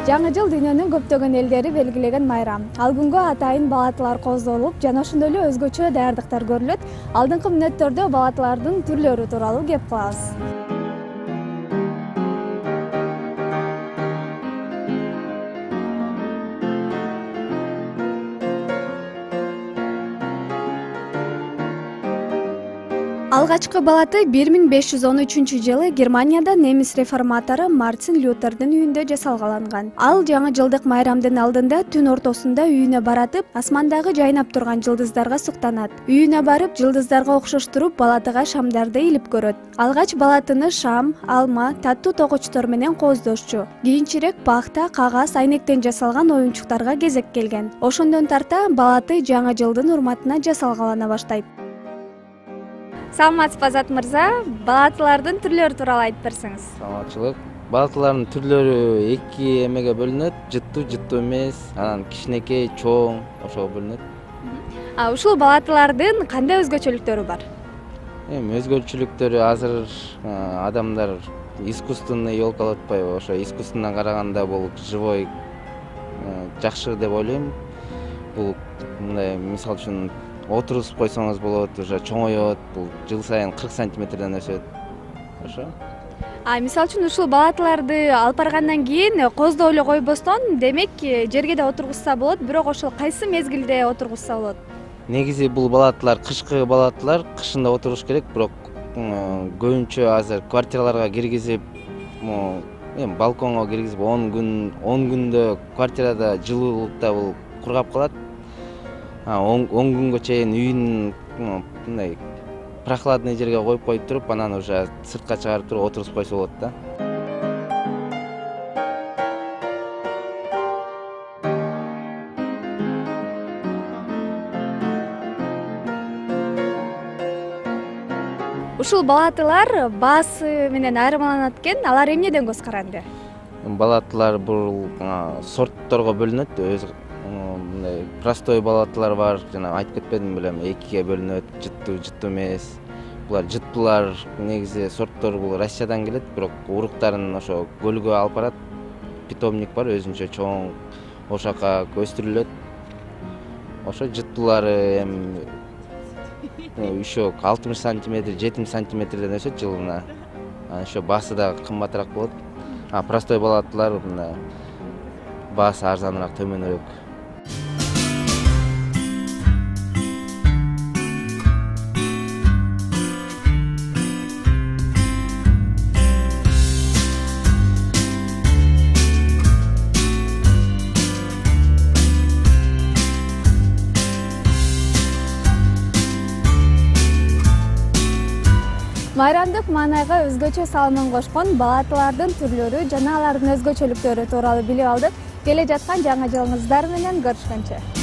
Жаңы жыл дүйнөнүн көптөгөн элдери белгилеген майрам. Ал күнгө атайын балатылар коздолуп, жана ошондой эле өзгөчө даярдыктар көрүлөт. Алдыңкы мүнөттөрдө балатылардын түрлөрү тууралуу кеп кылабыз. Алгачкы балаты 1513-жылы Германияда немис реформатору Мартин Лютердин үйүндө жасалгаланган. Ал жаңы жылдык майрамдын алдында түн ортосунда үйүнө баратып, асмандагы жайнап турган жылдыздарга суктанат. Үйүнө барып, жылдыздарга окшоштуруп, балатыга шамдарды илип көрөт. Алгач балатыны шам, алма, таттуу тогочтор менен кооздошчу. Кийинчерээк пахта, кагаз, айнектен жасалган оюнчуктарга кезек келген. Ошондон тарта балаты жаңы жылдын урматына жасалгалана баштайт. Саламатсызбы Азат мырза, балатылардын түрлөрү тууралуу айтып берсеңиз. Саламатчылык. Балатылардын түрлөрү эки эмеге бөлүнөт. Жыттуу, жыттуу эмес, анан кичинекей, чоң ошого бөлүнөт. Ушул балатылардын кандай өзгөчөлүктөрү бар? Өзгөчөлүктөрү азыр адамдар искусственный елкалап атпайбы? Ошо искусствендан караганда бул живой жакшы деп ойлойм. Бул мындай мисал үчүн отургузуп койсоңуз болот, уже чоңоет, бул жыл сайын 40 сантиметрден өсөт. Ошо. Мисал үчүн ушул балатыларды алып баргандан кийин коздоп эле койбостон, демек жерге да отургузса болот, бирок ошол кайсы мезгилде отургузса болот? Негизи бул балатылар кышкы балатылар, кышында отуруш керек, бирок көбүнчө азыр квартираларга киргизип, балконго киргизип 10 күндө квартирада жылуулукта бул кургап калат. 10 күнгө чейин үйүн мындай прохладный жерге коюп туруп, анан уже сыртка чыгарып туруп отургузуп койсо болот да. Ушул балатылар баасы менен айырмаланат экен, алар эмнеден көз каранды? Балатылар бул сортторго бөлүнөт. Мындай простой балатылар бар, жана айтып кетпедим белем, экиге бөлүнөт, жыттуу, жыттуу эмес. Булар жыттуулар негизи сорттор бул Россиядан келет, бирок уруктарын ошо көлгө алып барат. Питомник бар, өзүнчө чоң, ошака өстүрүлөт. Ошо жыттуулары еще 60 сантиметр, 70 сантиметрден өсөт жылына. Ошо баасы да кымбатыраак болот. Простой балатылар мына баасы арзаныраак, төмөнүрөөк. Майрамдык маанайга өзгөчө салымын кошкон балатылардын түрлөрү жана алардын өзгөчөлүктөрү тууралуу билип алдык. Келе жаткан жаңы жылыңыздар менен көрүшкөнчө.